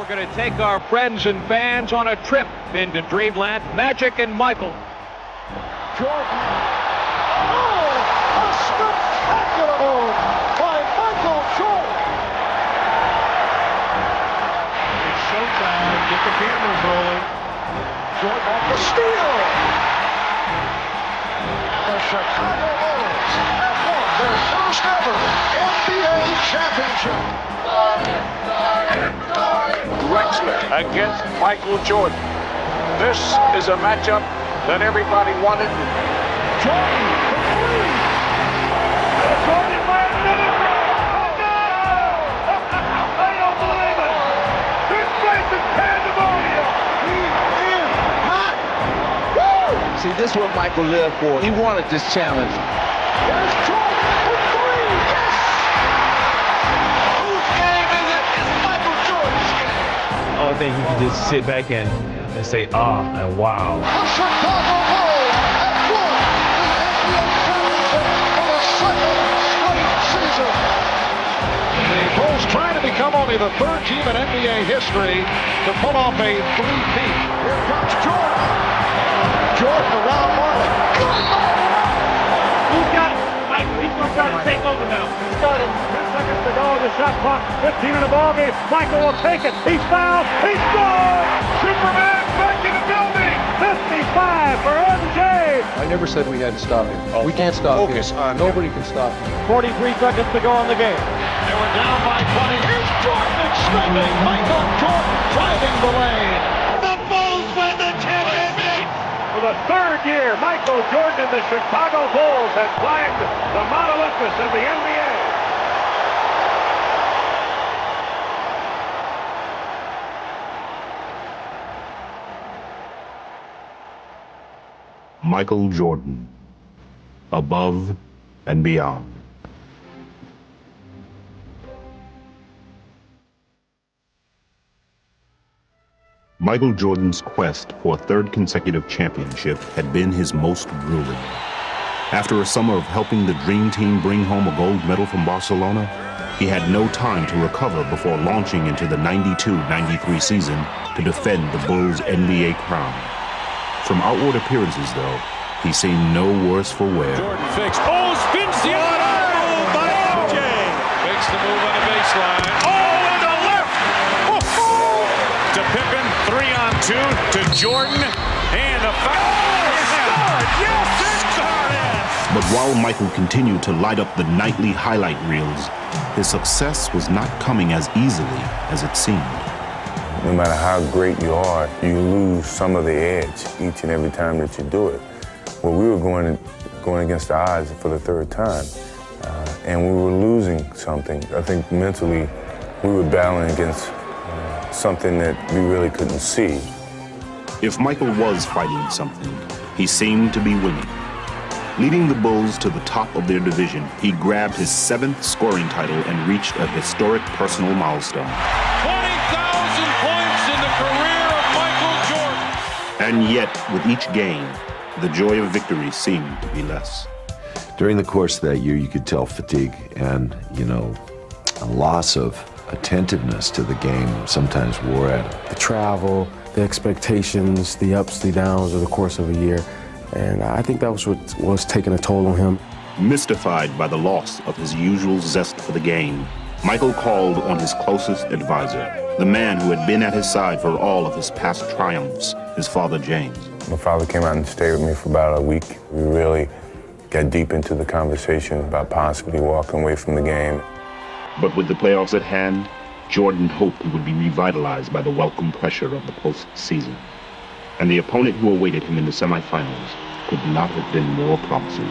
we're going to take our friends and fans on a trip into Dreamland. Magic and Michael. Jordan. Oh, a spectacular move by Michael Jordan. It's showtime. Get the cameras rolling. Jordan off the steal. The Chicago Bulls have won their first ever NBA championship. Drexler against Michael Jordan. This is a matchup that everybody wanted. Jordan for three. Jordan by another. Oh no! I don't believe it. This place is pandemonium. He is hot. Woo! See, this is what Michael lived for. He wanted this challenge. There's Jordan for three. Yes! Whose game is it? It's Michael Jordan's game. I think you can just sit back and say, ah, and wow. The Chicago Bulls have won the NBA championship for the second straight season. The Bulls trying to become only the third team in NBA history to pull off a three-peat. Here comes Jordan. Jordan around Marley. Who's got it? Michael, he's going to try to take over now. He's got it. 10 seconds to go. The shot clock. 15 in the ballgame. Michael will take it. He's fouled. He scored. Superman back in the building. 55 for MJ. I never said we had to stop him. We can't stop him. Nobody can stop him. 43 seconds to go in the game. They were down by 20. Here's Jordan extending. Michael Jordan driving the lane. The Bulls win the championship. For the third year, Michael Jordan and the Chicago Bulls have climbed the Mount Olympus of the NBA. Michael Jordan, above and beyond. Michael Jordan's quest for a third consecutive championship had been his most grueling. After a summer of helping the Dream Team bring home a gold medal from Barcelona, he had no time to recover before launching into the 92-93 season to defend the Bulls' NBA crown. From outward appearances, though, he seemed no worse for wear. Jordan fakes. Oh, spins the other move by MJ. Makes the move on the baseline. Oh, and the left. Oh, to Pippen, 3-on-2 to Jordan, and a foul. Oh, yes, scored. But while Michael continued to light up the nightly highlight reels, his success was not coming as easily as it seemed. No matter how great you are, you lose some of the edge each and every time that you do it. Well, we were going against the odds for the third time, and we were losing something. I think mentally we were battling against something that we really couldn't see. If Michael was fighting something, he seemed to be winning. Leading the Bulls to the top of their division, he grabbed his 7th scoring title and reached a historic personal milestone. 20,000 points in the career of Michael Jordan. And yet, with each game, the joy of victory seemed to be less. During the course of that year, you could tell fatigue and, a loss of attentiveness to the game sometimes wore at him. The travel, the expectations, the ups, the downs of the course of a year. And I think that was what was taking a toll on him. Mystified by the loss of his usual zest for the game, Michael called on his closest advisor, the man who had been at his side for all of his past triumphs, his father, James. My father came out and stayed with me for about a week. We really got deep into the conversation about possibly walking away from the game. But with the playoffs at hand, Jordan hoped he would be revitalized by the welcome pressure of the postseason. And the opponent who awaited him in the semifinals could not have been more promising.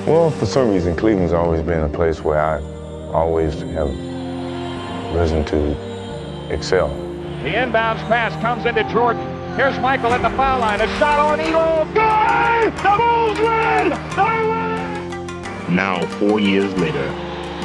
Well, for some reason, Cleveland's always been a place where I always have risen to excel. The inbounds pass comes into Jordan. Here's Michael at the foul line. A shot on Elo. Good! The Bulls win! They win! Now, 4 years later,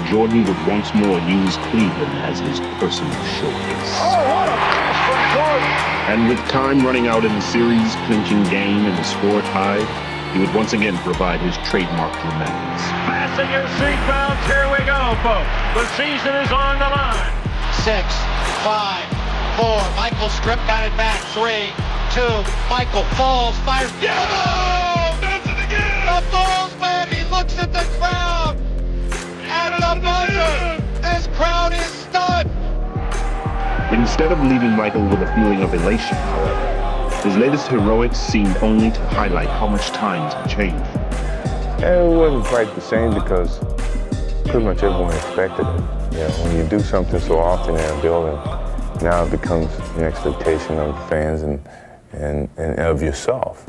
Jordan would once more use Cleveland as his personal showcase. Oh, what a pass from Jordan! And with time running out in the series-clinching game and the score tied, he would once again provide his trademark romance. Fasten your seatbelts. Here we go, folks. The season is on the line. 6, 5, 4. Michael stripped out at back. 3, 2. Michael falls, fires. Yeah! Does it again! The Bulls man, he looks at the crowd. At the buzzer, this crowd is stunned. Instead of leaving Michael with a feeling of elation, however, his latest heroics seemed only to highlight how much times had changed. And it wasn't quite the same because pretty much everyone expected it. When you do something so often in a building, now it becomes an expectation of fans and of yourself.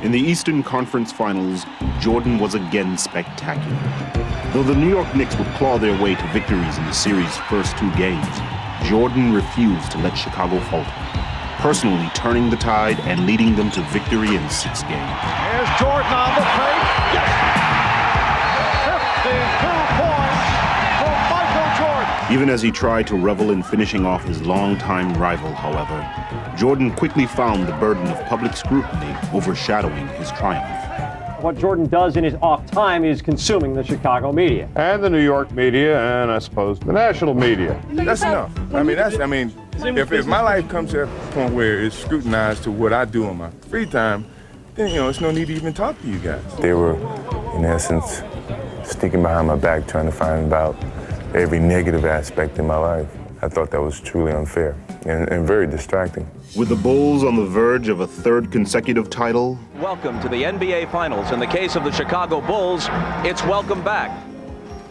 In the Eastern Conference Finals, Jordan was again spectacular. Though the New York Knicks would claw their way to victories in the series' first 2 games, Jordan refused to let Chicago falter, personally turning the tide and leading them to victory in 6 games. Here's Jordan on the plate. Yes! 52 points for Michael Jordan. Even as he tried to revel in finishing off his longtime rival, however, Jordan quickly found the burden of public scrutiny overshadowing his triumph. What Jordan does in his off time is consuming the Chicago media. And the New York media, and I suppose the national media. That's enough. If my life comes to a point where it's scrutinized to what I do on my free time, then, it's no need to even talk to you guys. They were, in essence, sneaking behind my back trying to find out every negative aspect in my life. I thought that was truly unfair and very distracting. With the Bulls on the verge of a 3rd consecutive title, welcome to the NBA Finals. In the case of the Chicago Bulls, it's welcome back.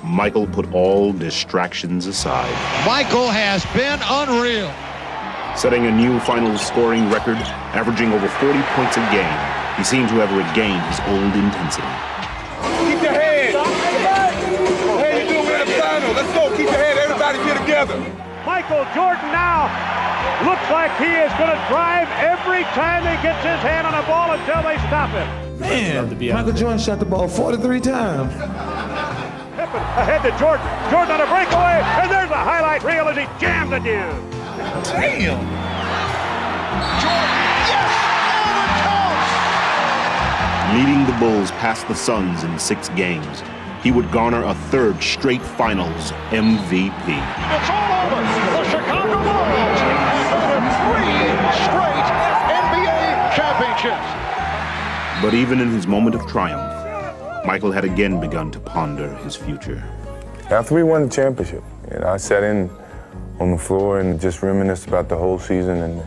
Michael put all distractions aside. Michael has been unreal. Setting a new finals scoring record, averaging over 40 points a game, he seemed to have regained his old intensity. Keep your head. Hey, you doing in the final? Let's go. Keep your head. Everybody get together. Michael Jordan now looks like he is going to drive every time he gets his hand on a ball until they stop him. Man, Michael Jordan shot the ball 43 times. Pippen ahead to Jordan. Jordan on a breakaway, and there's a highlight reel as he jams the dude. Damn! Jordan, yes! Oh, Leading the Bulls past the Suns in 6 games, he would garner a 3rd straight Finals MVP. It's all over. The Chicago Bulls have 3 straight NBA championships. But even in his moment of triumph, Michael had again begun to ponder his future. After we won the championship, I sat in on the floor and just reminisced about the whole season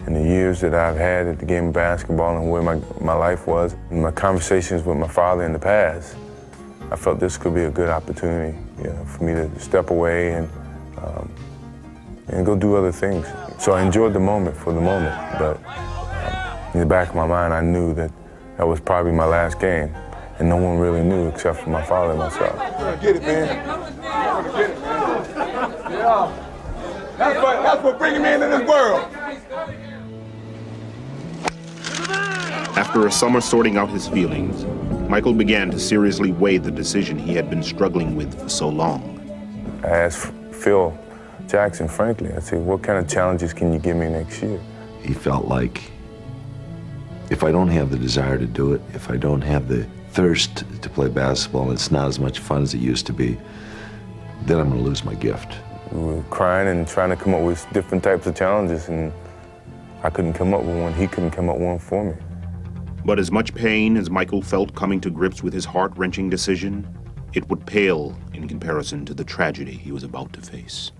and the years that I've had at the game of basketball and where my life was. And my conversations with my father in the past, I felt this could be a good opportunity for me to step away and go do other things. So I enjoyed the moment for the moment, but in the back of my mind, I knew that was probably my last game, and no one really knew except for my father and myself. You're gonna get it, man. You're gonna get it, man. Yeah. That's what bringing me into this world. After a summer sorting out his feelings, Michael began to seriously weigh the decision he had been struggling with for so long. I asked Phil Jackson, frankly, I said, what kind of challenges can you give me next year? He felt like if I don't have the desire to do it, if I don't have the thirst to play basketball, it's not as much fun as it used to be, then I'm going to lose my gift. We were crying and trying to come up with different types of challenges, and I couldn't come up with one. He couldn't come up with one for me. But as much pain as Michael felt coming to grips with his heart-wrenching decision, it would pale in comparison to the tragedy he was about to face.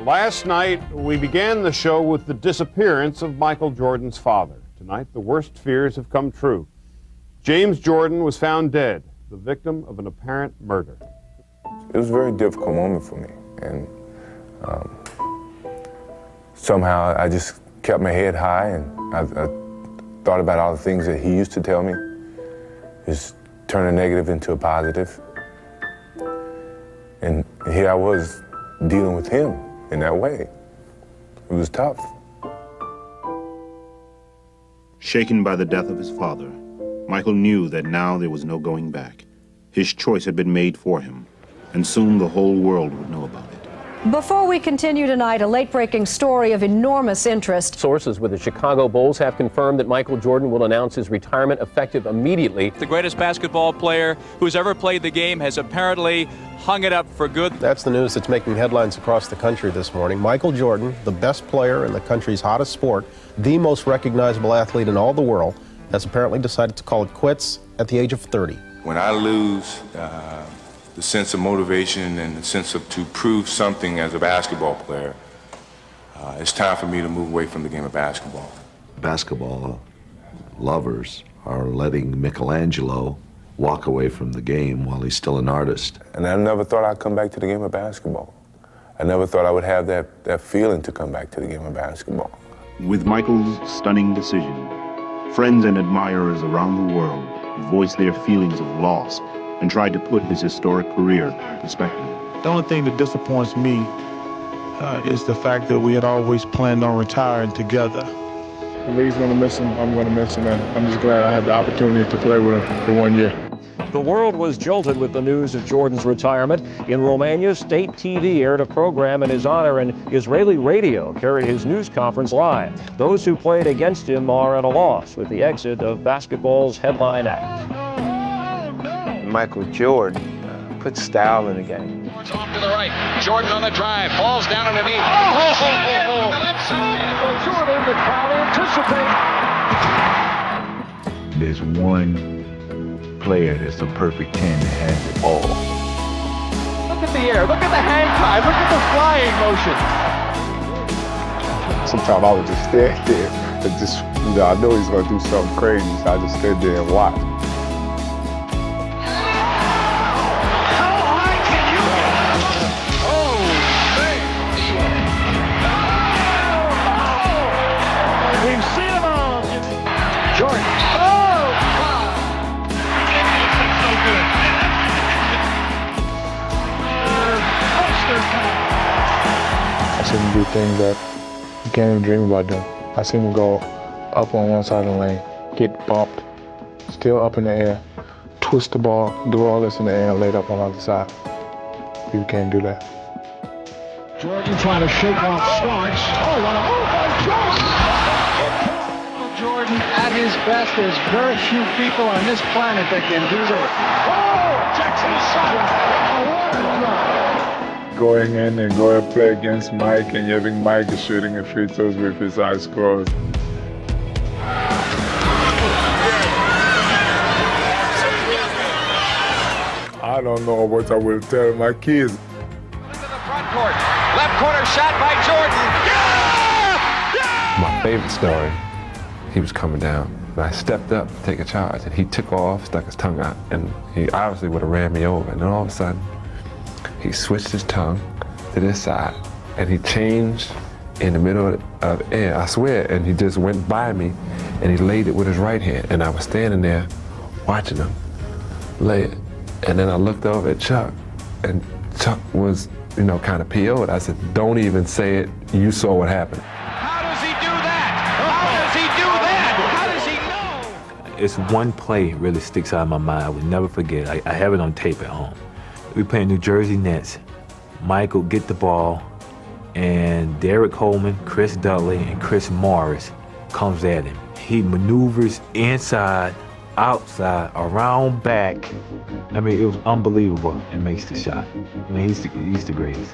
Last night, we began the show with the disappearance of Michael Jordan's father. Tonight, the worst fears have come true. James Jordan was found dead, the victim of an apparent murder. It was a very difficult moment for me, and somehow I just kept my head high, and I thought about all the things that he used to tell me, just turn a negative into a positive. And here I was dealing with him in that way. It was tough. Shaken by the death of his father, Michael knew that now there was no going back. His choice had been made for him, and soon the whole world would know about it. Before we continue tonight, a late-breaking story of enormous interest. Sources with the Chicago Bulls have confirmed that Michael Jordan will announce his retirement effective immediately. The greatest basketball player who's ever played the game has apparently hung it up for good. That's the news that's making headlines across the country this morning. Michael Jordan, the best player in the country's hottest sport, the most recognizable athlete in all the world, has apparently decided to call it quits at the age of 30. When I lose the sense of motivation and the sense of to prove something as a basketball player, it's time for me to move away from the game of basketball. Basketball lovers are letting Michelangelo walk away from the game while he's still an artist. And I never thought I'd come back to the game of basketball. I never thought I would have that feeling to come back to the game of basketball. With Michael's stunning decision, friends and admirers around the world voiced their feelings of loss and tried to put his historic career in perspective. The only thing that disappoints me is the fact that we had always planned on retiring together. The league's going to miss him. I'm going to miss him, and I'm just glad I had the opportunity to play with him for 1 year. The world was jolted with the news of Jordan's retirement. In Romania, state TV aired a program in his honor, and Israeli radio carried his news conference live. Those who played against him are at a loss with the exit of basketball's headline act. Michael Jordan put style in the game. Off to the right. Jordan on the drive. Falls down underneath. Oh! Left side. Jordan, the crowd anticipates. There's one player that's a perfect 10 that has it all. Look at the air. Look at the hang time. Look at the flying motion. Sometimes I would just stand there and just, I know he's going to do something crazy, so I just stand there and watch. I seen him do things that you can't even dream about doing. I seen him go up on one side of the lane, get bumped, still up in the air, twist the ball, do all this in the air, and laid up on the other side. You can't do that. Jordan trying to shake off Starks. Oh, what a move by Jordan! Jordan at his best. There's very few people on this planet that can do that. Oh, Jackson shot. Going in and going to play against Mike, and having Mike is shooting a free throws with his eyes closed. I don't know what I will tell my kids. Into the front court. Left corner shot by Jordan. My favorite story, he was coming down. And I stepped up to take a charge, and he took off, stuck his tongue out, and he obviously would have ran me over. And then all of a sudden, he switched his tongue to this side, and he changed in the middle of the air, I swear, and he just went by me, and he laid it with his right hand, and I was standing there watching him lay it. And then I looked over at Chuck, and Chuck was, kind of PO'd. I said, don't even say it, you saw what happened. How does he do that? How does he do that? How does he know? It's one play really sticks out of my mind. I would never forget. I have it on tape at home. We play New Jersey Nets. Michael get the ball, and Derek Coleman, Chris Dudley, and Chris Morris comes at him. He maneuvers inside, outside, around back. I mean, it was unbelievable, and makes the shot. I mean, he's the greatest.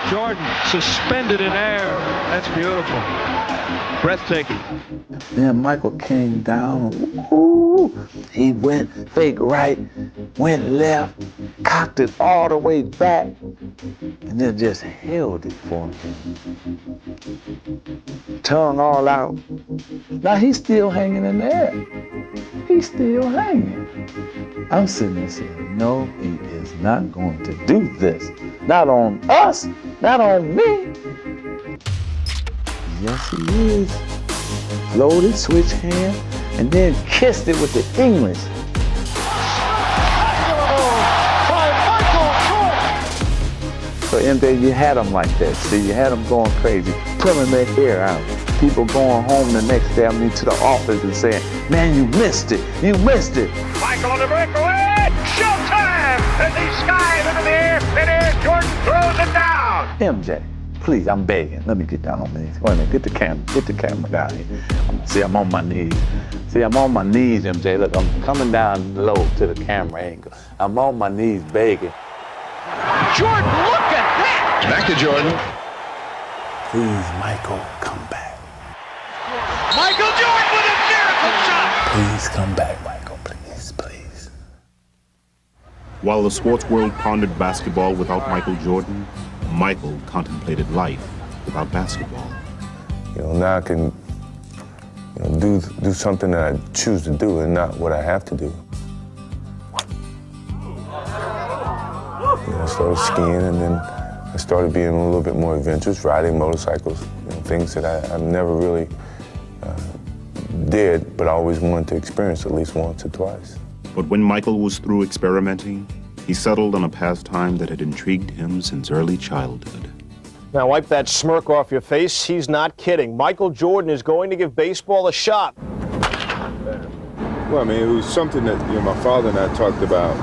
Jordan suspended in air. That's beautiful. Breathtaking. Then Michael came down. Ooh, he went fake right, went left, cocked it all the way back, and then just held it for him. Tongue all out. Now he's still hanging in there. He's still hanging. I'm sitting there saying, no, he is not going to do this. Not on us, not on me. Yes, he is. Loaded, switch hand, and then kissed it with the English. So MJ, you had him like that. See, you had him going crazy, pulling their hair out. People going home the next day, to the office and saying, man, you missed it. You missed it. Michael on the breakaway. Showtime! As he skies into the air, It is. Jordan throws it down. MJ, please, I'm begging. Let me get down on my knees. Wait a minute, get the camera down here. See, I'm on my knees. See, I'm on my knees, MJ. Look, I'm coming down low to the camera angle. I'm on my knees begging. Jordan, look at that. Back to Jordan. Please, Michael, come back. Michael Jordan with a miracle shot. Please come back, Michael. Please, please. While the sports world pondered basketball without Michael Jordan, Michael contemplated life without basketball. Now I can do something that I choose to do and not what I have to do. I started skiing, and then I started being a little bit more adventurous, riding motorcycles, things that I never really did, but I always wanted to experience at least once or twice. But when Michael was through experimenting, he settled on a pastime that had intrigued him since early childhood. Now wipe that smirk off your face. He's not kidding. Michael Jordan is going to give baseball a shot. Well, I mean, it was something that my father and I talked about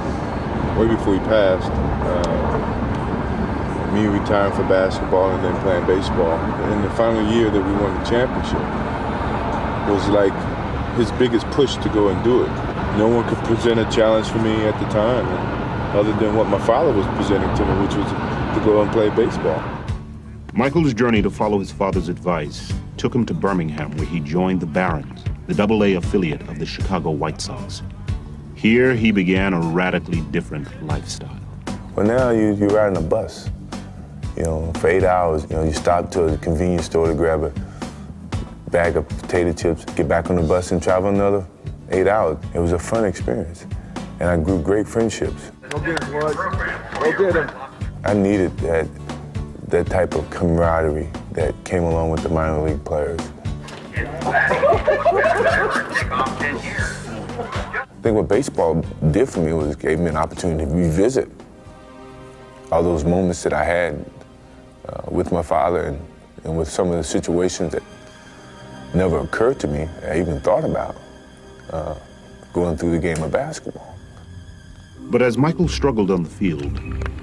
way before he passed. Me retiring for basketball and then playing baseball. In the final year that we won the championship was like his biggest push to go and do it. No one could present a challenge for me at the time, other than what my father was presenting to me, which was to go and play baseball. Michael's journey to follow his father's advice took him to Birmingham, where he joined the Barons, the AA affiliate of the Chicago White Sox. Here he began a radically different lifestyle. Well, now you ride in a bus. For 8 hours, you stop to a convenience store to grab a bag of potato chips, get back on the bus and travel another 8 hours. It was a fun experience, and I grew great friendships. Go get him, Floyd. Go get him. I needed that type of camaraderie that came along with the minor league players. I think what baseball did for me was it gave me an opportunity to revisit all those moments that I had with my father and with some of the situations that never occurred to me, I even thought about going through the game of basketball. But as Michael struggled on the field,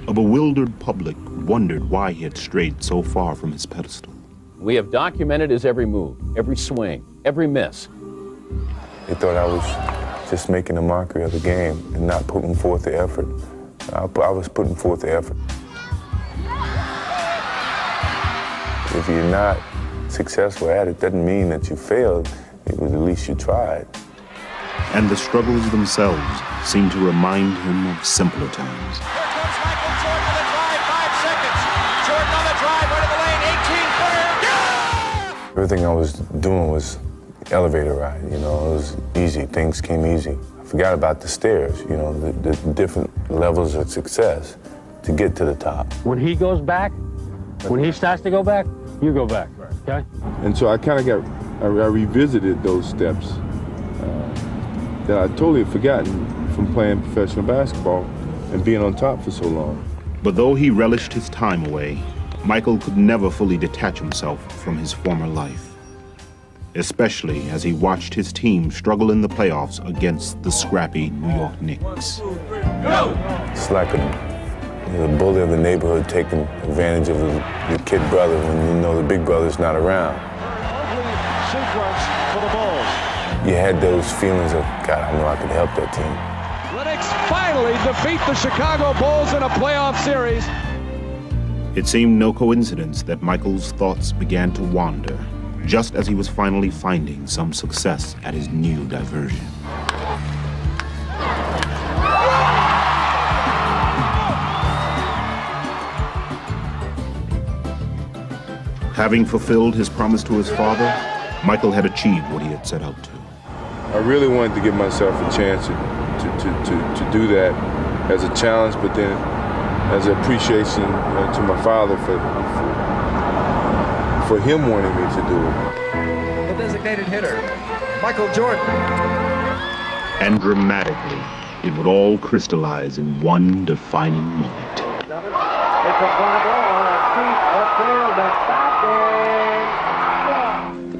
a bewildered public wondered why he had strayed so far from his pedestal. We have documented his every move, every swing, every miss. They thought I was just making a mockery of the game and not putting forth the effort. I was putting forth the effort. If you're not successful at it, doesn't mean that you failed. It was at least you tried. And the struggles themselves seemed to remind him of simpler times. Here comes Michael Jordan on the drive, 5 seconds. Jordan on the drive, right of the lane, 18-footer. Everything I was doing was elevator ride, it was easy. Things came easy. I forgot about the stairs, the different levels of success to get to the top. When he goes back, when he starts to go back, you go back, okay? And so I kind of I revisited those steps that I totally had forgotten from playing professional basketball and being on top for so long. But though he relished his time away, Michael could never fully detach himself from his former life, especially as he watched his team struggle in the playoffs against the scrappy New York Knicks. It's like the bully of the neighborhood taking advantage of your kid brother when the big brother's not around. Sequence for the Bulls. You had those feelings of, God, I know I can help that team. The Knicks finally defeat the Chicago Bulls in a playoff series. It seemed no coincidence that Michael's thoughts began to wander just as he was finally finding some success at his new diversion. Having fulfilled his promise to his father, Michael had achieved what he had set out to. I really wanted to give myself a chance to do that as a challenge, but then as an appreciation to my father for him wanting me to do it. The designated hitter, Michael Jordan. And dramatically, it would all crystallize in one defining moment. It's a fly ball, deep upfield, that's back.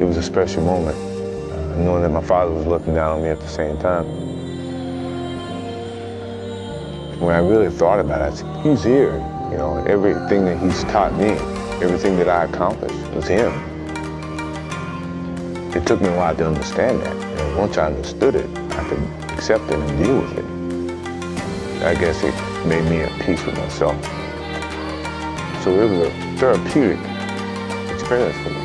It was a special moment, knowing that my father was looking down on me at the same time. When I really thought about it, I said, he's here. You know, everything that he's taught me, everything that I accomplished was him. It took me a while to understand that. And once I understood it, I could accept it and deal with it. I guess it made me at peace with myself. So it was a therapeutic experience for me,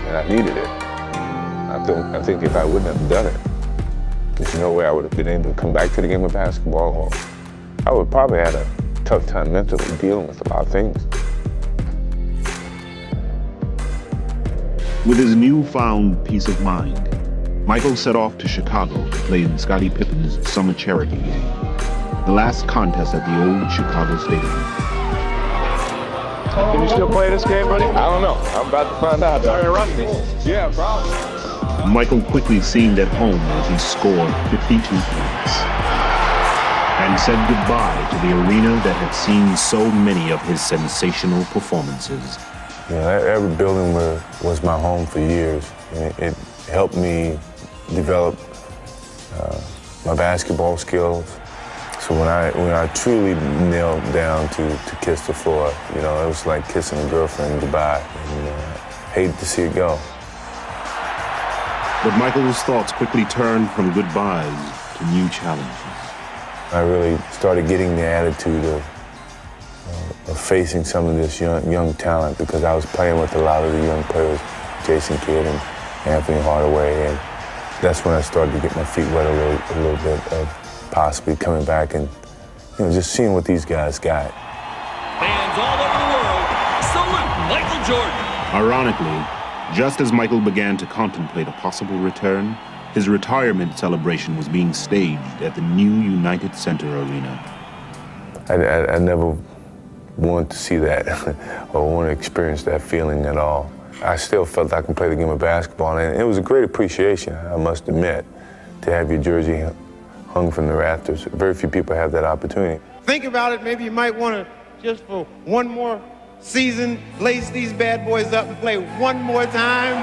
and I needed it. I think if I wouldn't have done it, there's no way I would have been able to come back to the game of basketball, or I would probably have had a tough time mentally dealing with a lot of things. With his newfound peace of mind, Michael set off to Chicago to play in Scottie Pippen's summer charity game, the last contest at the old Chicago Stadium. Can you still play this game, buddy? I don't know. I'm about to find out. Are you rusty? Yeah, probably. Michael quickly seemed at home as he scored 52 points and said goodbye to the arena that had seen so many of his sensational performances. You know, every building was my home for years. And it helped me develop my basketball skills. So when I truly knelt down to kiss the floor, you know, it was like kissing a girlfriend goodbye. And hated to see it go. But Michael's thoughts quickly turned from goodbyes to new challenges. I really started getting the attitude of facing some of this young talent, because I was playing with a lot of the young players, Jason Kidd and Anthony Hardaway, and that's when I started to get my feet wet a little bit of possibly coming back and, you know, just seeing what these guys got. Fans all over the world, salute Michael Jordan. Ironically, just as Michael began to contemplate a possible return, his retirement celebration was being staged at the new United Center Arena. I never wanted to see that or want to experience that feeling at all. I still felt I could play the game of basketball, and it was a great appreciation, I must admit, to have your jersey hung from the rafters. Very few people have that opportunity. Think about it, maybe you might want to, just for one more season, lace these bad boys up and play one more time.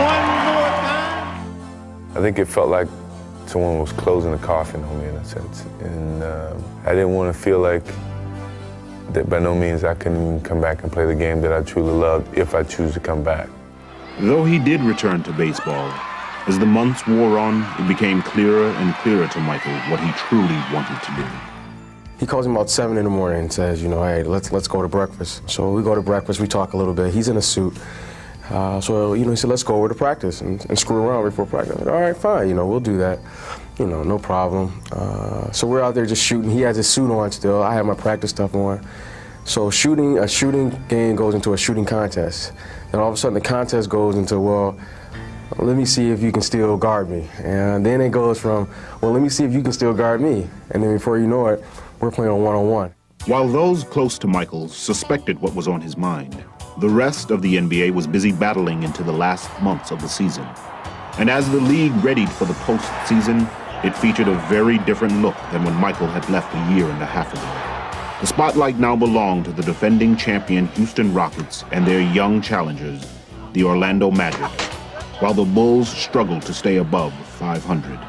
One more time. I think it felt like someone was closing the coffin on me, in a sense. And I didn't want to feel like that by no means I couldn't even come back and play the game that I truly loved if I choose to come back. Though he did return to baseball, as the months wore on, it became clearer and clearer to Michael what he truly wanted to do. He calls me about 7 in the morning and says, you know, hey, let's go to breakfast. So we go to breakfast, we talk a little bit. He's in a suit. So, you know, he said, let's go over to practice and screw around before practice. I said, all right, fine, you know, we'll do that. You know, no problem. So we're out there just shooting. He has his suit on still. I have my practice stuff on. So a shooting game goes into a shooting contest. Then all of a sudden the contest goes into, well, let me see if you can still guard me. And then it goes from, well, let me see if you can still guard me. And then before you know it, we're playing on one-on-one. While those close to Michael suspected what was on his mind, the rest of the NBA was busy battling into the last months of the season. And as the league readied for the postseason, it featured a very different look than when Michael had left a year and a half ago. The spotlight now belonged to the defending champion Houston Rockets and their young challengers, the Orlando Magic, while the Bulls struggled to stay above 500.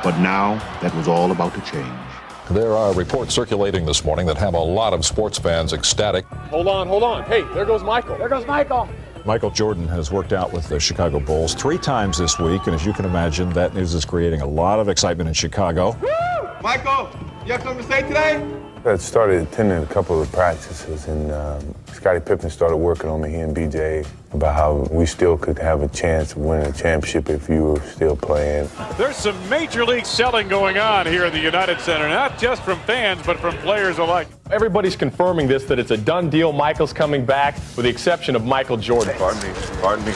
But now that was all about to change. There are reports circulating this morning that have a lot of sports fans ecstatic. Hold on. Hey, there goes Michael. There goes Michael. Michael Jordan has worked out with the Chicago Bulls 3 times this week, and as you can imagine, that news is creating a lot of excitement in Chicago. Woo! Michael, you have something to say today? I started attending a couple of practices, and Scottie Pippen started working on me, he and BJ, about how we still could have a chance of winning a championship if you were still playing. There's some major league selling going on here at the United Center, not just from fans, but from players alike. Everybody's confirming this, that it's a done deal. Michael's coming back, with the exception of Michael Jordan. Pardon me.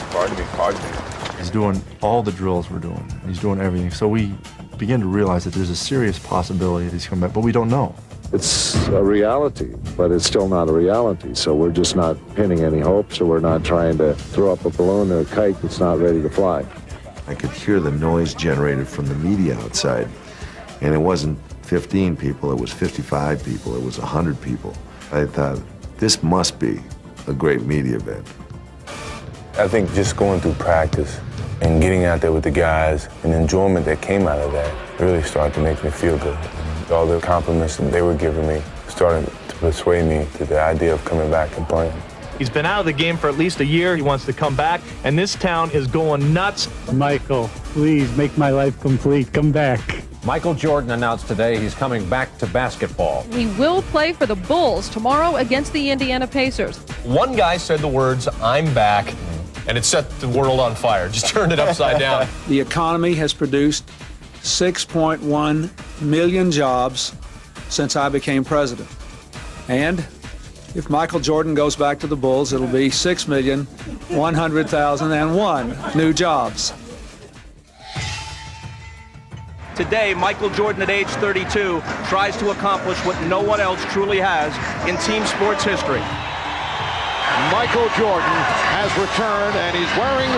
He's doing all the drills we're doing. He's doing everything. So we begin to realize that there's a serious possibility that he's coming back, but we don't know. It's a reality, but it's still not a reality. So we're just not pinning any hopes, or we're not trying to throw up a balloon or a kite that's not ready to fly. I could hear the noise generated from the media outside, and it wasn't 15 people, it was 55 people, it was 100 people. I thought, this must be a great media event. I think just going through practice and getting out there with the guys and the enjoyment that came out of that really started to make me feel good. All the compliments that they were giving me started to persuade me to the idea of coming back and playing. He's been out of the game for at least a year. He wants to come back, and this town is going nuts. Michael, please make my life complete. Come back. Michael Jordan announced today he's coming back to basketball. He will play for the Bulls tomorrow against the Indiana Pacers. One guy said the words, "I'm back," and it set the world on fire. Just turned it upside down. The economy has produced 6.1 million jobs since I became president. And if Michael Jordan goes back to the Bulls, it'll be 6,100,001 new jobs. Today, Michael Jordan, at age 32, tries to accomplish what no one else truly has in team sports history. Michael Jordan has returned, and he's wearing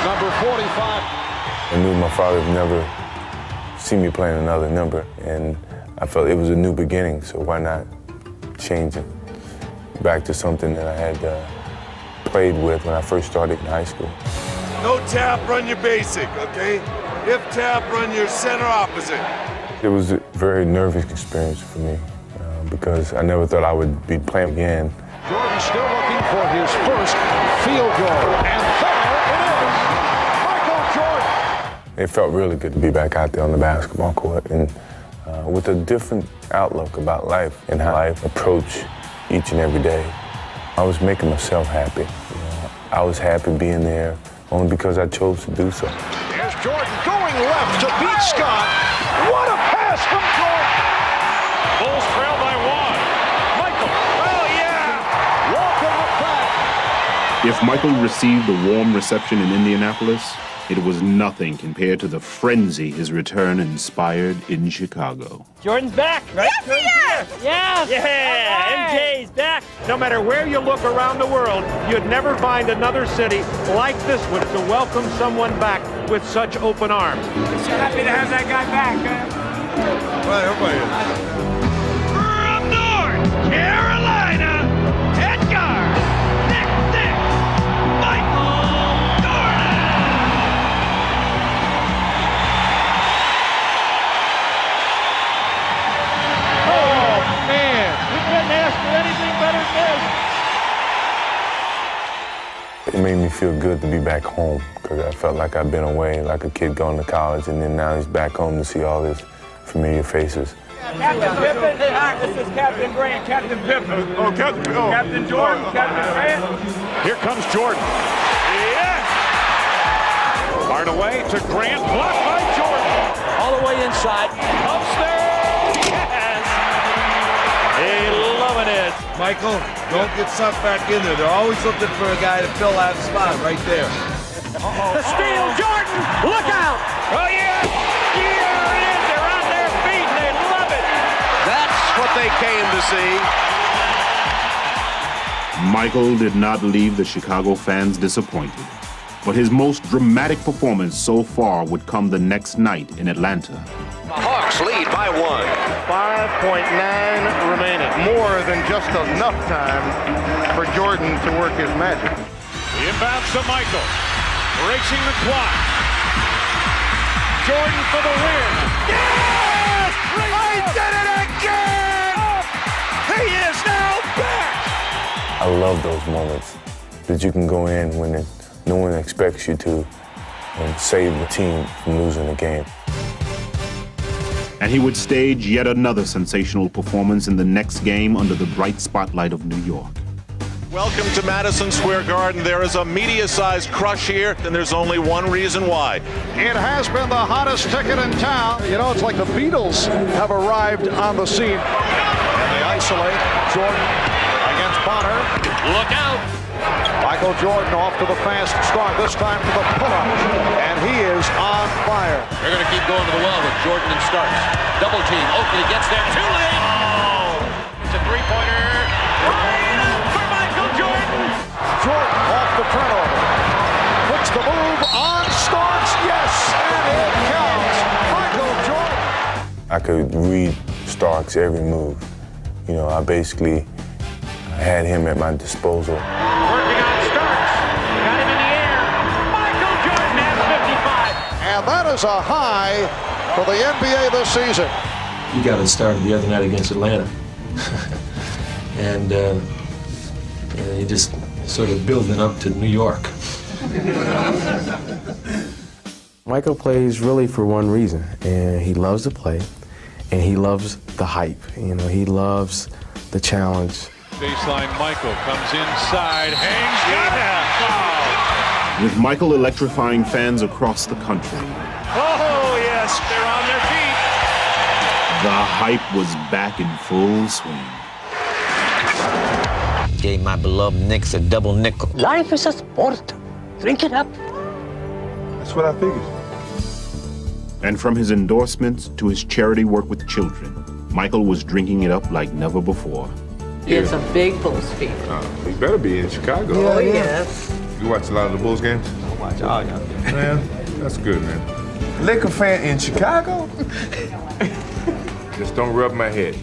number 45. I knew my father would never see me playing another number, and I felt it was a new beginning, so why not change it back to something that I had played with when I first started in high school. No tap, run your basic, okay? If tap, run your center opposite. It was a very nervous experience for me because I never thought I would be playing again. Jordan still looking for his first field goal, and there it is! Michael Jordan! It felt really good to be back out there on the basketball court and with a different outlook about life and how I approach each and every day. I was making myself happy. You know, I was happy being there only because I chose to do so. Here's Jordan going left to beat Scott. What a pass from Jordan! Bulls trail by one. Michael. Oh, yeah! Walking it back. If Michael received a warm reception in Indianapolis, it was nothing compared to the frenzy his return inspired in Chicago. Jordan's back, right? Yes, he is! Yeah! Yeah! MJ's back! No matter where you look around the world, you'd never find another city like this one to welcome someone back with such open arms. So happy to have that guy back, man. Well, everybody is. From North Carolina, Edgar, Nick, Michael Jordan. Oh, man. We couldn't ask for anything better than this. It made me feel good to be back home because I felt like I'd been away, like a kid going to college, and then now he's back home to see all his familiar faces. Captain Pippen, this is Captain Grant, Captain Pippen. Oh, Captain. Oh. Captain Jordan, Captain Grant. Here comes Jordan. Yes! Fired away to Grant, blocked by Jordan. All the way inside. Upstairs! Yes! Hey, loving it. Michael, don't get sucked back in there. They're always looking for a guy to fill that spot right there. The steal, Jordan! Look out! Oh, yeah! Here it is. They're on their feet. They love it. That's what they came to see. Michael did not leave the Chicago fans disappointed, but his most dramatic performance so far would come the next night in Atlanta. The Hawks lead by 1. 5.9 remaining. More than just enough time for Jordan to work his magic. The inbounds to Michael. Racing the clock. Jordan for the win. Yes! I did it again! He is now back! I love those moments that you can go in when no one expects you to and save the team from losing the game. And he would stage yet another sensational performance in the next game under the bright spotlight of New York. Welcome to Madison Square Garden. There is a media-sized crush here, and there's only one reason why. It has been the hottest ticket in town. You know, it's like the Beatles have arrived on the scene. And they isolate Jordan against Bonner. Look out! Michael Jordan off to the fast start, this time to the pull-up. And he is on fire. They're going to keep going to the well with Jordan and Starks. Double team. Oakley gets there too late. Oh! It's a three-pointer. For Michael Jordan. Jordan off the turnover. Puts the move on Starks. Yes, and it counts. Michael Jordan. I could read Starks' every move. You know, I basically had him at my disposal. Working on Starks. Got him in the air. Michael Jordan has 55. And that is a high for the NBA this season. You got it started the other night against Atlanta. and you just sort of building up to New York. Michael plays really for one reason, and he loves to play, and he loves the hype. You know, he loves the challenge. Baseline Michael comes inside, hangs, got it! Foul! With Michael electrifying fans across the country, Oh, yes, they're on their feet. the hype was back in full swing. Gave my beloved Knicks a double nickel. Life is a sport. Drink it up. That's what I figured. And from his endorsements to his charity work with children, Michael was drinking it up like never before. It's a big Bulls fever. He better be in Chicago. Oh, yes. You watch a lot of the Bulls games? I watch all y'all games. Man, that's good, man. Laker fan in Chicago? Just don't rub my head.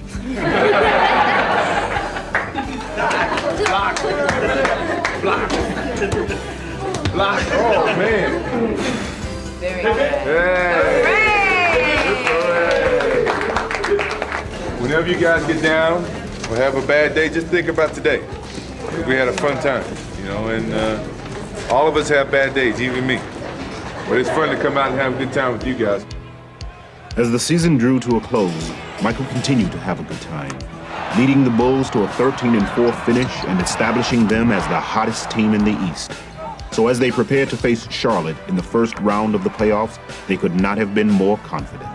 Block. Block. Block. Oh, man. Very good. Hey. Whenever you guys get down or have a bad day, just think about today. We had a fun time, you know, and all of us have bad days, even me. But it's fun to come out and have a good time with you guys. As the season drew to a close, Michael continued to have a good time, leading the Bulls to a 13-4 finish and establishing them as the hottest team in the East. So as they prepared to face Charlotte in the first round of the playoffs, they could not have been more confident.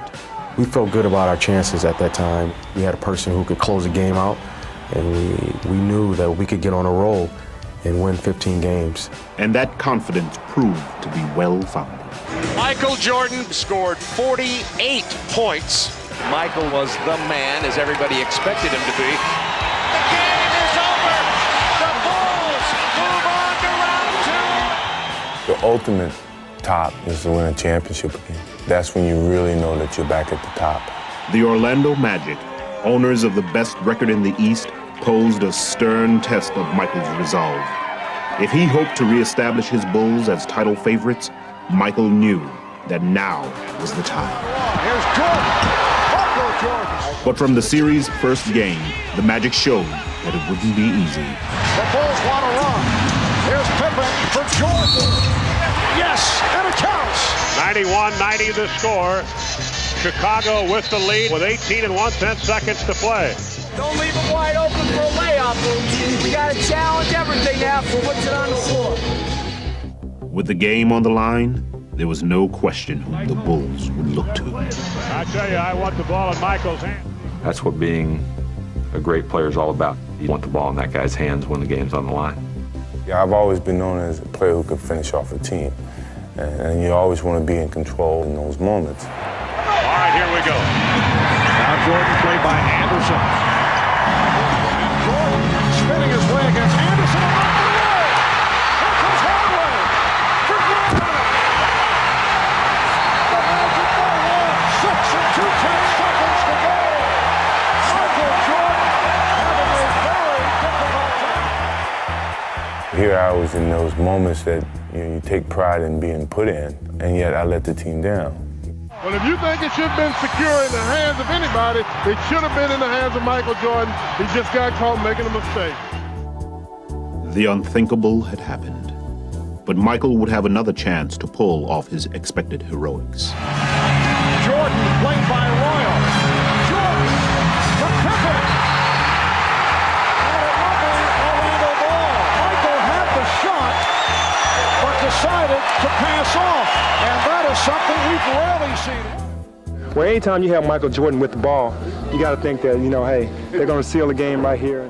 We felt good about our chances at that time. We had a person who could close the game out, and we knew that we could get on a roll and win 15 games. And that confidence proved to be well-founded. Michael Jordan scored 48 points. Michael was the man, as everybody expected him to be. The game is over. The Bulls move on to round two. The ultimate top is to win a championship again. That's when you really know that you're back at the top. The Orlando Magic, owners of the best record in the East, posed a stern test of Michael's resolve. If he hoped to reestablish his Bulls as title favorites, Michael knew that now was the time. Here's Jordan. Michael Jordan. But from the series' first game, the Magic showed that it wouldn't be easy. The Bulls want to run. Here's Pippen for Jordan. Yes, and it counts. 91-90 the score. Chicago with the lead with 18 and 1/10 seconds to play. Don't leave them wide open for a layup. We got to challenge everything now for what's on the floor. With the game on the line, there was no question who the Bulls would look to. I tell you, I want the ball in Michael's hand. That's what being a great player is all about. You want the ball in that guy's hands when the game's on the line. Yeah, I've always been known as a player who could finish off a team. And you always want to be in control in those moments. All right, here we go. Now Jordan played by Anderson. Jordan spinning his way against Anderson. Here comes Hardaway. For Jordan. The Magic by 1. 6 and 2/10 seconds to go. Michael Jordan having a very difficult time. Here I was in those moments that you take pride in being put in, and yet I let the team down. Well, if you think it should have been secure in the hands of anybody, it should have been in the hands of Michael Jordan. He just got caught making a mistake. The unthinkable had happened. But Michael would have another chance to pull off his expected heroics. Jordan played by Royal. Jordan for Pippen. And a lovely Orlando ball. Michael had the shot, but decided to pass off. And that is something we've rarely seen. Well, anytime you have Michael Jordan with the ball, you got to think that, hey, they're going to seal the game right here.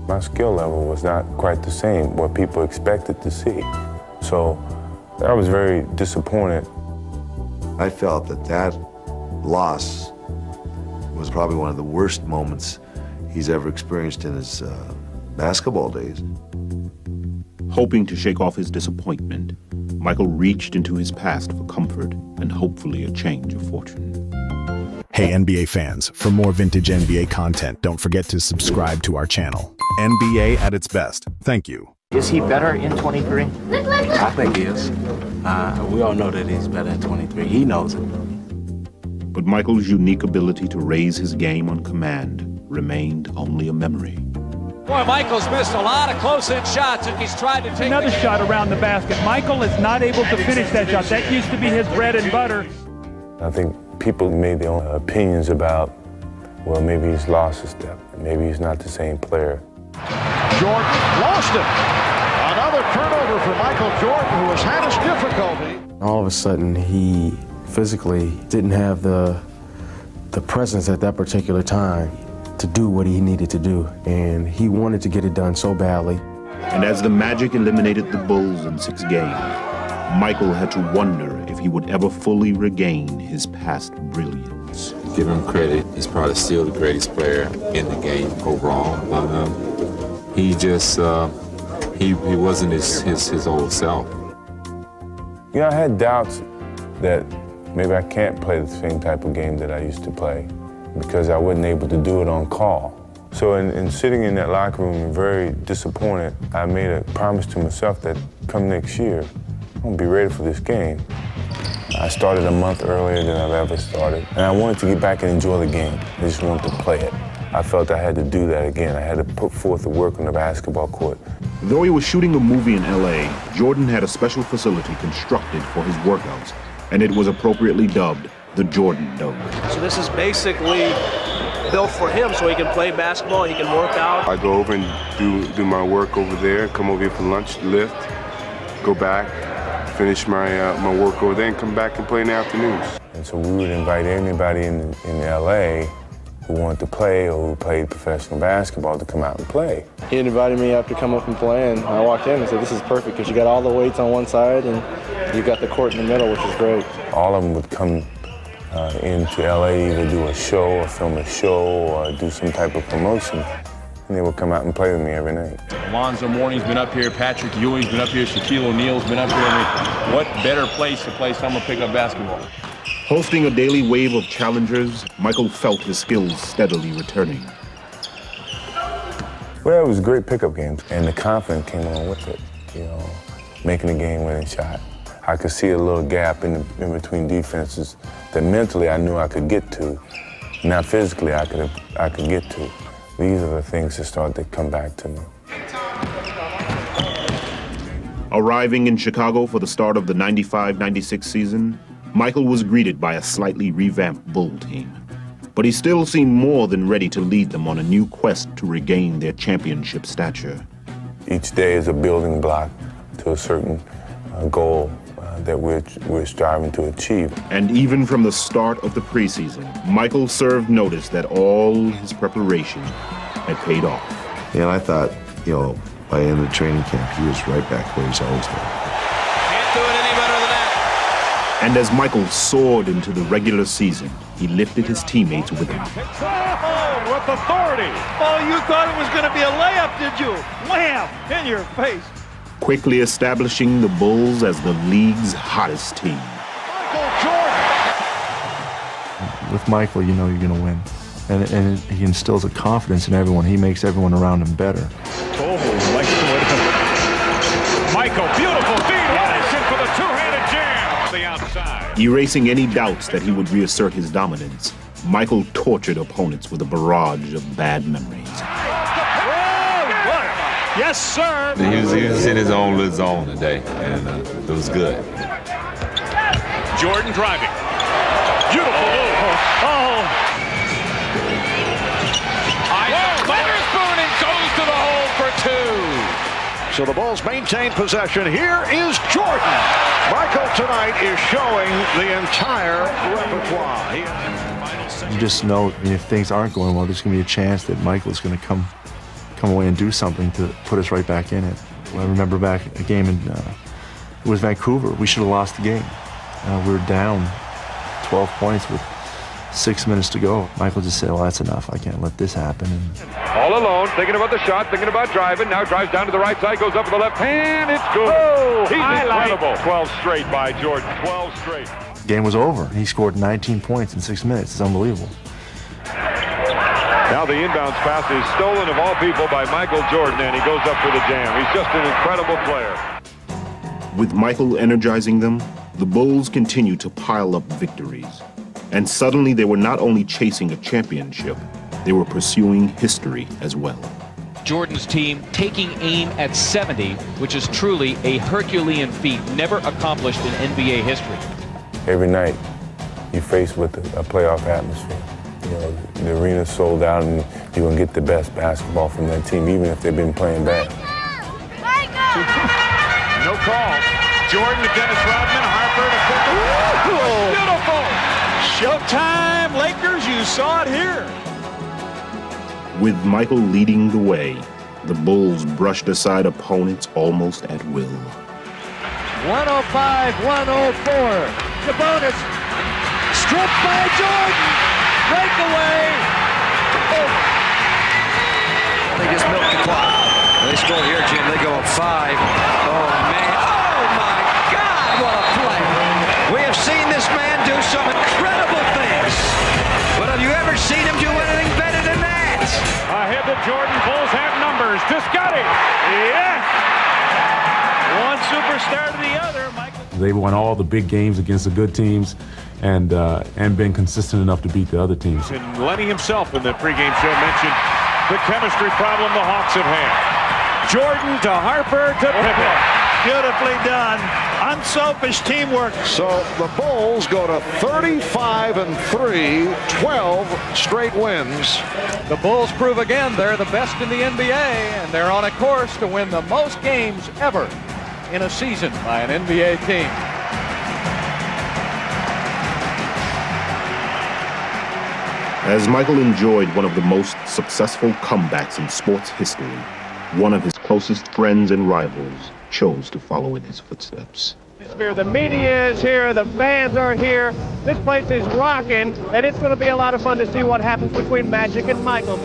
My skill level was not quite the same, what people expected to see. So I was very disappointed. I felt that loss was probably one of the worst moments he's ever experienced in his basketball days. Hoping to shake off his disappointment, Michael reached into his past for comfort and hopefully a change of fortune. Hey NBA fans, for more vintage NBA content, don't forget to subscribe to our channel. NBA at its best. Thank you. Is he better in 23? I think he is. We all know that he's better at 23. He knows it. But Michael's unique ability to raise his game on command remained only a memory. Boy, Michael's missed a lot of close-in shots, and he's tried to take another shot around the basket. Michael is not able to finish that shot. That used to be his bread and butter. I think people made their own opinions about, well, maybe he's lost a step. Maybe he's not the same player. Jordan lost it. Another turnover for Michael Jordan, who has had his difficulty. All of a sudden, he physically didn't have the presence at that particular time to do what he needed to do, and he wanted to get it done so badly. And as the Magic eliminated the Bulls in 6 games, Michael had to wonder if he would ever fully regain his past brilliance. Give him credit, he's probably still the greatest player in the game overall. He just, he wasn't his old self. You know, I had doubts that maybe I can't play the same type of game that I used to play because I wasn't able to do it on call. So in sitting in that locker room and very disappointed, I made a promise to myself that come next year, I'm gonna be ready for this game. I started a month earlier than I've ever started, and I wanted to get back and enjoy the game. I just wanted to play it. I felt I had to do that again. I had to put forth the work on the basketball court. Though he was shooting a movie in LA, Jordan had a special facility constructed for his workouts, and it was appropriately dubbed the Jordan Dome. So this is basically built for him so he can play basketball, he can work out. I go over and do my work over there, come over here for lunch, lift, go back, finish my work over there, and come back and play in the afternoons. And so we would invite anybody in LA who wanted to play or who played professional basketball to come out and play. He invited me up to come up and play, and I walked in and said, this is perfect because you got all the weights on one side and you got the court in the middle, which is great. All of them would come into LA, either do a show or film a show or do some type of promotion, and they would come out and play with me every night. Alonzo Mourning's been up here, Patrick Ewing's been up here, Shaquille O'Neal's been up here. I mean, what better place to play summer pickup basketball? Hosting a daily wave of challengers, Michael felt his skills steadily returning. Well, it was great pickup games, and the confidence came along with it, you know, making a game-winning shot. I could see a little gap in between defenses that mentally I knew I could get to, not physically I could get to. These are the things that started to come back to me. Arriving in Chicago for the start of the 95-96 season, Michael was greeted by a slightly revamped Bull team. But he still seemed more than ready to lead them on a new quest to regain their championship stature. Each day is a building block to a certain goal that we're striving to achieve. And even from the start of the preseason, Michael served notice that all his preparation had paid off. Yeah, and I thought, you know, by the end of the training camp, he was right back where he's always been. Can't do it any better than that. And as Michael soared into the regular season, he lifted his teammates with him. With authority. Oh, you thought it was going to be a layup, did you? Wham! In your face. Quickly establishing the Bulls as the league's hottest team. With Michael, you know you're going to win. And he instills a confidence in everyone. He makes everyone around him better. Michael, beautiful feed, Robinson for the two-handed jam on the outside. Erasing any doubts that he would reassert his dominance, Michael tortured opponents with a barrage of bad memories. Yes, sir. He was in his own little zone today, and it was good. Jordan driving. Beautiful move. Witherspoon and goes to the hole for two. So the Bulls maintain possession. Here is Jordan. Michael tonight is showing the entire repertoire. You just know if things aren't going well, there's going to be a chance that Michael's going to come away and do something to put us right back in it. I remember back a game in, it was Vancouver. We should have lost the game. We were down 12 points with 6 minutes to go. Michael just said, well, that's enough. I can't let this happen. And all alone, thinking about the shot, thinking about driving. Now drives down to the right side, goes up with the left hand. It's good. Oh, he's incredible. 12 straight by Jordan. 12 straight. The game was over. He scored 19 points in 6 minutes. It's unbelievable. Now the inbounds pass is stolen of all people by Michael Jordan, and he goes up for the jam. He's just an incredible player. With Michael energizing them, the Bulls continued to pile up victories. And suddenly they were not only chasing a championship, they were pursuing history as well. Jordan's team taking aim at 70, which is truly a Herculean feat never accomplished in NBA history. Every night you're faced with a playoff atmosphere. You know, the arena's sold out and you're going to get the best basketball from that team, even if they've been playing bad. No call. Jordan to Dennis Rodman, Harper to Pippen. Beautiful! Showtime, Lakers, you saw it here. With Michael leading the way, the Bulls brushed aside opponents almost at will. 105-104. Sabonis stripped by Jordan. Breakaway. Over. They just milk the clock. They score here, Jim. They go up 5. Oh, man. Oh, my God, what a play. We have seen this man do some incredible things. But have you ever seen him do anything better than that? Ahead to Jordan. Bulls have numbers. To Scotty. Yeah. One superstar to the other. Michael. They've won all the big games against the good teams and been consistent enough to beat the other teams. And Lenny himself in the pregame show mentioned the chemistry problem the Hawks have had. Jordan to Harper to Pippen. Beautifully done. Unselfish teamwork. So the Bulls go to 35-3, 12 straight wins. The Bulls prove again they're the best in the NBA, and they're on a course to win the most games ever in a season by an NBA team. As Michael enjoyed one of the most successful comebacks in sports history, one of his closest friends and rivals chose to follow in his footsteps. The media is here, the fans are here, this place is rocking, and it's going to be a lot of fun to see what happens between Magic and Michael.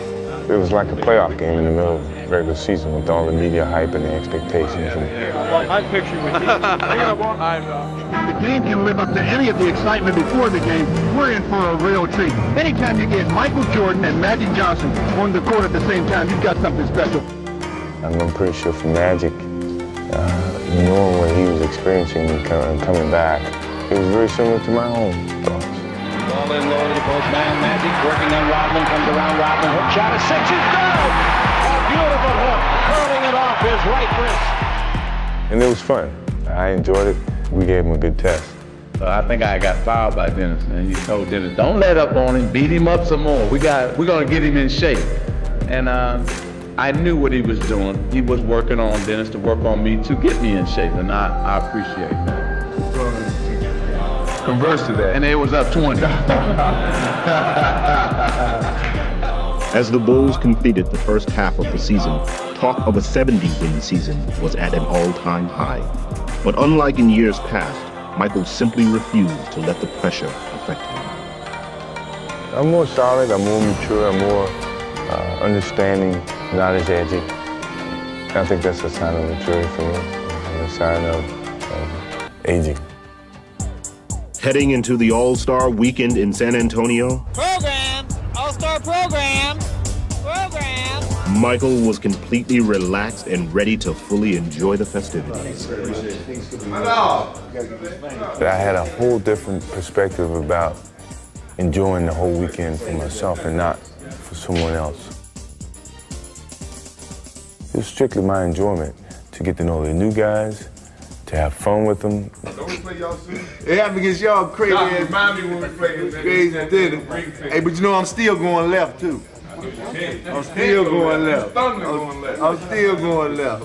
It was like a playoff game in the middle of the regular season with all the media hype and the expectations. I picture with you. The game can live up to any of the excitement before the game. We're in for a real treat. Anytime you get Michael Jordan and Magic Johnson on the court at the same time, you've got something special. I'm pretty sure for Magic, knowing what he was experiencing and coming back, it was very similar to my own thoughts. Ball in low to the post man. Magic working on Rodman, comes around Rodman. Hook shot is 6 is down. A beautiful hook, curling it off his right wrist. And it was fun. I enjoyed it. We gave him a good test. I think I got fouled by Dennis, and he told Dennis, don't let up on him, beat him up some more. We're gonna get him in shape. And I knew what he was doing. He was working on Dennis to work on me to get me in shape, and I appreciate that. Converse to that, and it was up 20. As the Bulls completed the first half of the season, talk of a 70-win season was at an all-time high. But unlike in years past, Michael simply refused to let the pressure affect him. I'm more solid, I'm more mature, I'm more understanding, not as edgy. I think that's a sign of maturity for me, and a sign of aging. Heading into the All-Star weekend in San Antonio, Program! All-Star program! Michael was completely relaxed and ready to fully enjoy the festivities. I had a whole different perspective about enjoying the whole weekend for myself and not for someone else. It was strictly my enjoyment to get to know the new guys, to have fun with them. Don't we play y'all soon? It happened against y'all crazy ass. Remind me when we played crazy dinner. Hey, but you know I'm still going left too. I'm still going left. I'm still going left.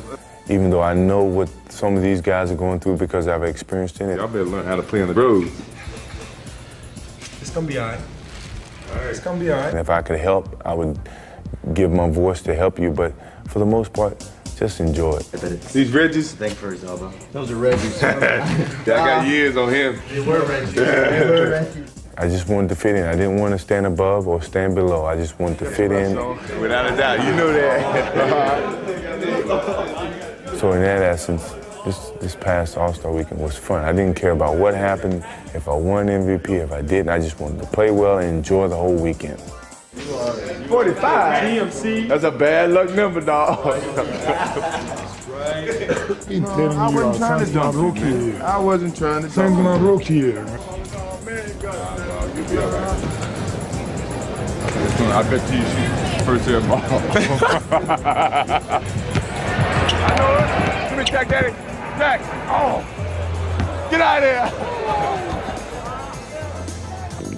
Even though I know what some of these guys are going through because I've experienced it. Y'all better learn how to play on the road. It's gonna be all right. It's gonna be all right. And if I could help, I would give my voice to help you, but for the most part, just enjoy it. These Reggies? Thank for his elbow. Those are Reggies. I got years on him. They were Reggies. I just wanted to fit in. I didn't want to stand above or stand below. I just wanted to fit in. Without a doubt, you know that. So in that essence, this past All-Star weekend was fun. I didn't care about what happened, if I won MVP, if I didn't. I just wanted to play well and enjoy the whole weekend. 45? TMC. That's a bad luck number, dog. I wasn't trying to dump you. I wasn't trying to dump you. Send my rookie here. I bet you first year ball. I know it. Give me Shaq, Daddy. Shaq. Oh. Get out of here.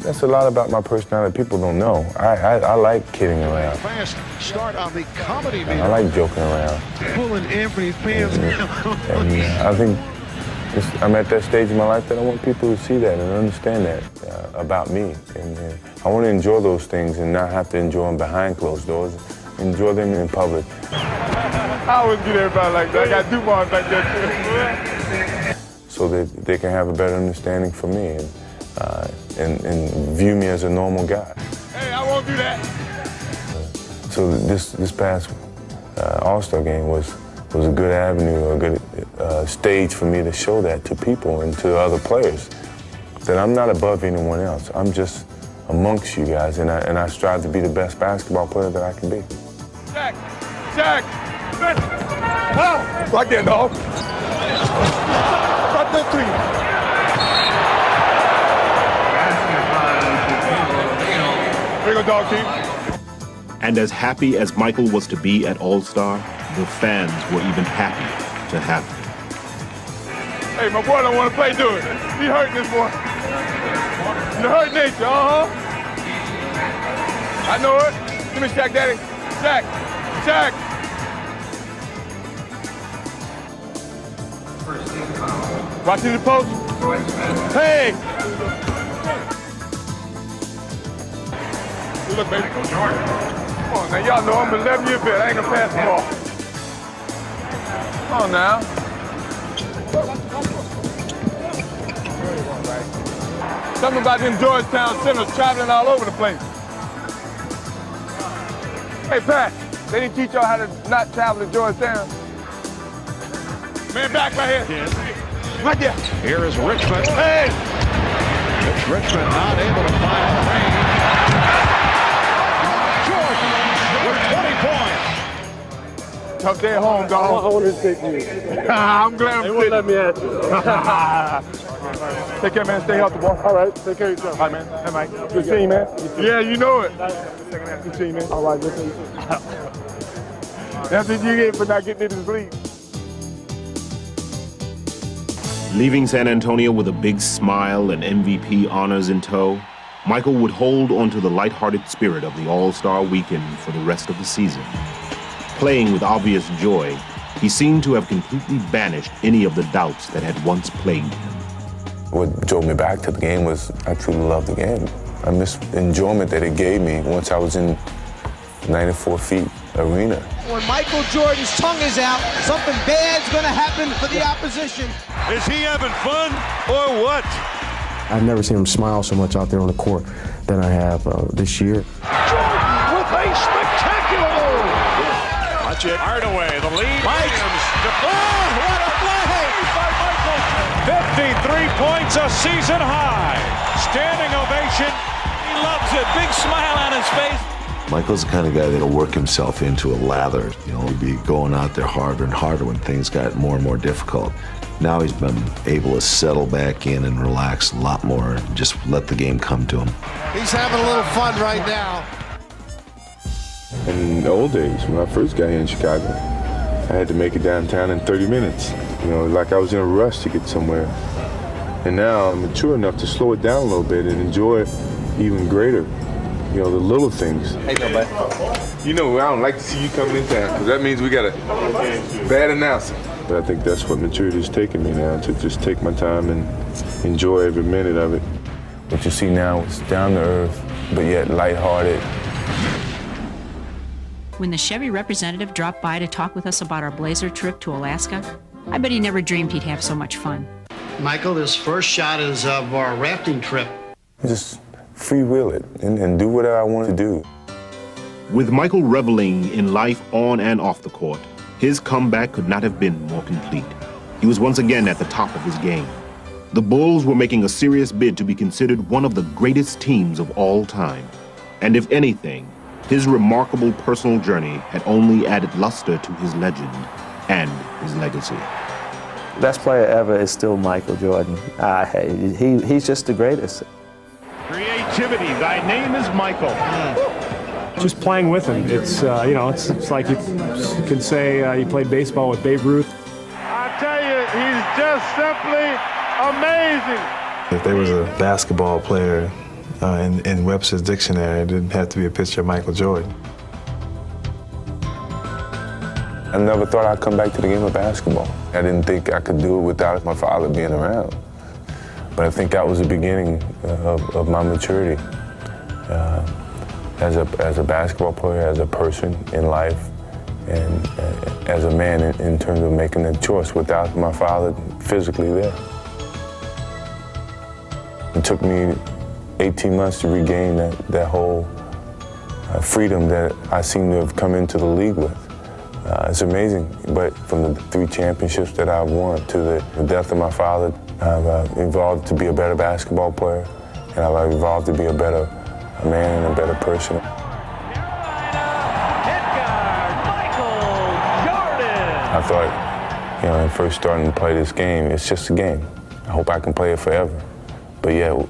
That's a lot about my personality people don't know. I like kidding around. Fast start on the comedy meter. I like joking around. Pulling Anthony's pants down. I think I'm at that stage in my life that I want people to see that and understand that about me. And I want to enjoy those things and not have to enjoy them behind closed doors. Enjoy them in public. I always get everybody like that. I got DuMont back there too. So that they can have a better understanding for me and view me as a normal guy. Hey, I won't do that. So this past All-Star game was a good avenue, a good stage for me to show that to people and to other players, that I'm not above anyone else. I'm just amongst you guys, and I strive to be the best basketball player that I can be. Shaq! Shaq! Oh, right there, dog. Right there, three. Here you go, dog, team. And as happy as Michael was to be at All-Star, the fans were even happier to have him. Hey, my boy don't want to play, do it. He hurting this boy. You hurt nature, I know it. Give me Shaq, Daddy. Shaq. Shaq. Watching the post. Hey. Look, baby. Come on, now. Y'all know I'm 11 years old. I ain't gonna pass the ball. Come on, now. Something about them Georgetown centers traveling all over the place. Hey, Pat, they didn't teach y'all how to not travel to Georgetown? Man, back right here. Right there. Here is Richmond. Hey! It's Richmond not able to find the range. Jordan with 20 points. Tough day at home, dog. I want to take you. I'm glad I'm They won't let me ask you. Take care, man. Stay healthy, boy. All right, take care of yourself. All right, man. Hey, Mike. Good seeing you, man. Yeah, you know it. Good seeing you, man. All right, good seeing you. That's what you get for not getting into the league. Leaving San Antonio with a big smile and MVP honors in tow, Michael would hold onto the lighthearted spirit of the All-Star weekend for the rest of the season. Playing with obvious joy, he seemed to have completely banished any of the doubts that had once plagued him. What drove me back to the game was I truly loved the game. I missed the enjoyment that it gave me once I was in 94 feet arena. When Michael Jordan's tongue is out, something bad's going to happen for the opposition. Is he having fun or what? I've never seen him smile so much out there on the court than I have this year. Jordan with a spectacular move. Watch it. Hardaway, the lead. Mike. Oh, what a play! 53 points, a season high. Standing ovation. He loves it. Big smile on his face. Michael's the kind of guy that'll work himself into a lather. You know, he'd be going out there harder and harder when things got more and more difficult. Now he's been able to settle back in and relax a lot more and just let the game come to him. He's having a little fun right now. In the old days, when I first got here in Chicago, I had to make it downtown in 30 minutes. You know, like I was in a rush to get somewhere. And now I'm mature enough to slow it down a little bit and enjoy it even greater. You know, the little things. Hey, buddy. You know, I don't like to see you coming in town because that means we got a bad announcer. But I think that's what maturity is taking me now, to just take my time and enjoy every minute of it. What you see now is down to earth, but yet lighthearted. When the Chevy representative dropped by to talk with us about our Blazer trip to Alaska, I bet he never dreamed he'd have so much fun. Michael, this first shot is of our rafting trip. Just freewheel it and do whatever I want to do. With Michael reveling in life on and off the court, his comeback could not have been more complete. He was once again at the top of his game. The Bulls were making a serious bid to be considered one of the greatest teams of all time. And if anything, his remarkable personal journey had only added luster to his legend and his legacy. Best player ever is still Michael Jordan. He's just the greatest. Creativity, thy name is Michael. just playing with him. It's you know, it's like you could say you played baseball with Babe Ruth. I tell you, he's just simply amazing. If there was a basketball player in Webster's dictionary, it didn't have to be a picture of Michael Jordan. I never thought I'd come back to the game of basketball. I didn't think I could do it without my father being around. But I think that was the beginning of my maturity as a basketball player, as a person in life, and as a man in terms of making a choice without my father physically there. It took me 18 months to regain that whole freedom that I seem to have come into the league with. It's amazing, but from the 3 championships that I've won to the death of my father, I've evolved to be a better basketball player, and I've evolved to be a better man and a better person. I thought, you know, when first starting to play this game, it's just a game. I hope I can play it forever. But yeah,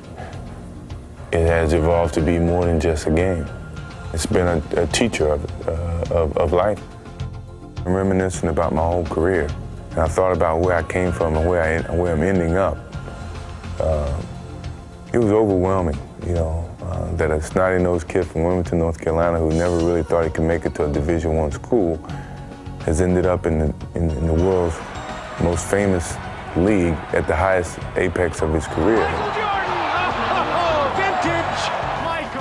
it has evolved to be more than just a game. It's been a teacher of life. I'm reminiscing about my whole career, and I thought about where I came from and where I'm ending up. It was overwhelming, you know, that a snotty-nosed kid from Wilmington, North Carolina, who never really thought he could make it to a Division I school, has ended up in the world's most famous league at the highest apex of his career.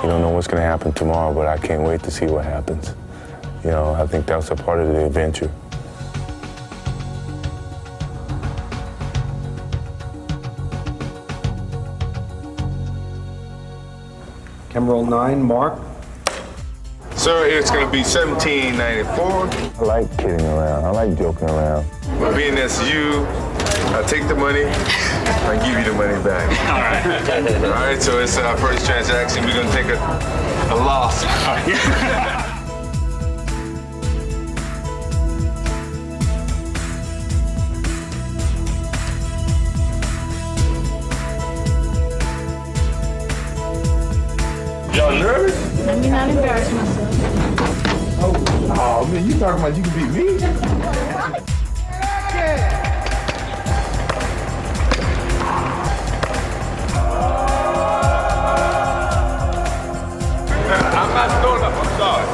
You don't know what's going to happen tomorrow, but I can't wait to see what happens. You know, I think that's a part of the adventure. Camera roll 9, Mark. Sir, it's going to be 1794. I like kidding around. I like joking around. But being that's you, I take the money, I give you the money back. All right. All right, so it's our first transaction. We're going to take a loss. All right. Y'all nervous? Let me not embarrass myself. Oh man, you talking about you can beat me? I'm not throwing up, I'm sorry.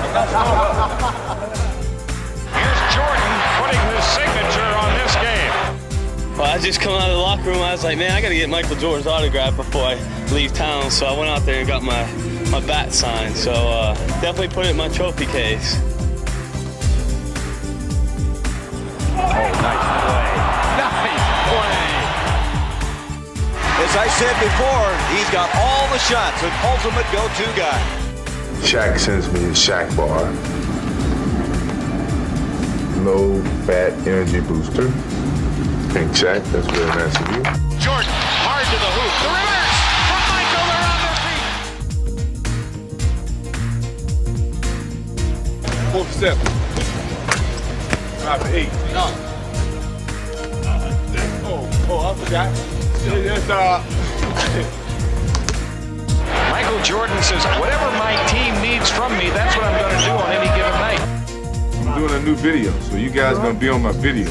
I'm not throwing up. Here's Jordan putting his signature on this game. Well, I just come out of the locker room, I was like, man, I got to get Michael Jordan's autograph before I leave town. So I went out there and got my bat signed. So definitely put it in my trophy case. Oh, nice play. Nice play. As I said before, he's got all the shots, an ultimate go-to guy. Shaq sends me a Shaq bar. Low fat energy booster. Pink Shaq, that's very nice of you. Jordan, hard to the hoop. The reverse from Michael, they're on their feet. 4 for 7. 5 for 8. No. Oh, I forgot. Michael Jordan says, whatever my team needs from me, that's what I'm going to do on any given night. I'm doing a new video, so you guys are going to be on my video.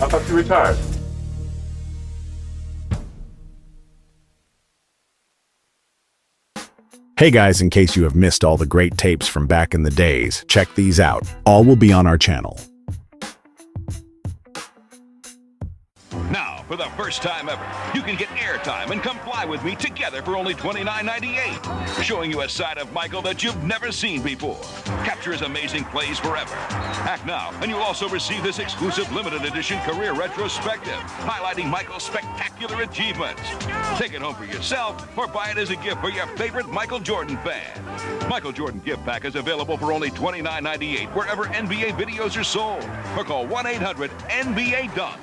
I thought you retired. Hey guys, in case you have missed all the great tapes from back in the days, check these out. All will be on our channel. Now, for the first time ever, you can get airtime and come fly with me together for only $29.98, showing you a side of Michael that you've never seen before. Capture his amazing plays forever. Act now, and you'll also receive this exclusive limited edition career retrospective, highlighting Michael's spectacular achievements. Take it home for yourself, or buy it as a gift for your favorite Michael Jordan fan. Michael Jordan gift pack is available for only $29.98 wherever NBA videos are sold, or call 1-800-NBA-DUNK.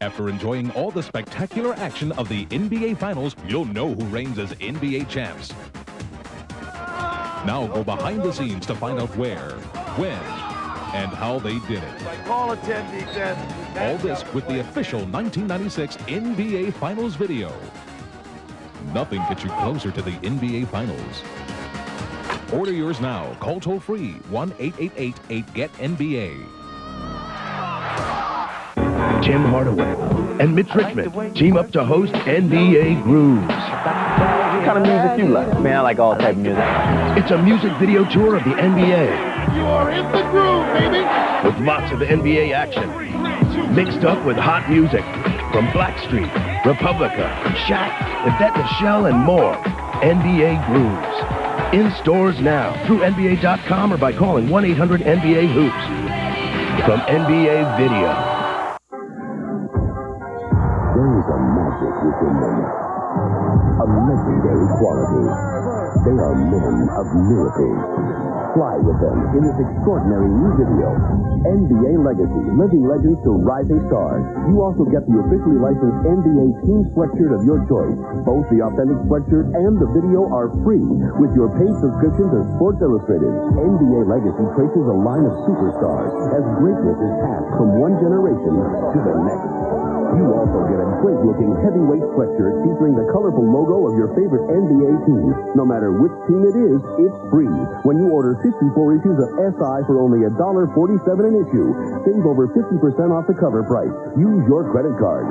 After enjoying all the spectacular action of the NBA Finals, you'll know who reigns as NBA champs. Now go behind the scenes to find out where, when, and how they did it. Call a 10 defense. All this with the official 1996 NBA Finals video. Nothing gets you closer to the NBA Finals. Order yours now. Call toll-free 1-888-8-GET-NBA. Jim Hardaway and Mitch Richmond team up to host NBA Grooves. What kind of music you like? Man, I like all type of music. It's a music video tour of the NBA. You are in the groove, baby. With lots of NBA action, mixed up with hot music from Blackstreet, Republica, Shaq, Yvette Michelle, and more. NBA Grooves. In stores now, through NBA.com or by calling 1-800-NBA-HOOPS. From NBA Video. There is a magic within them. A legendary quality. They are men of miracles. Fly with them in this extraordinary new video, NBA Legacy, Living Legends to Rising Stars. You also get the officially licensed NBA team sweatshirt of your choice. Both the authentic sweatshirt and the video are free with your paid subscription to Sports Illustrated. NBA Legacy traces a line of superstars as greatness is passed from one generation to the next. You also get a great-looking heavyweight sweatshirt featuring the colorful logo of your favorite NBA team. No matter which team it is, it's free when you order 54 issues of SI for only $1.47 an issue. Save over 50% off the cover price. Use your credit card.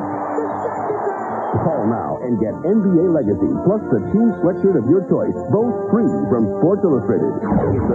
Call now and get NBA Legacy plus the team sweatshirt of your choice, both free from Sports Illustrated. It's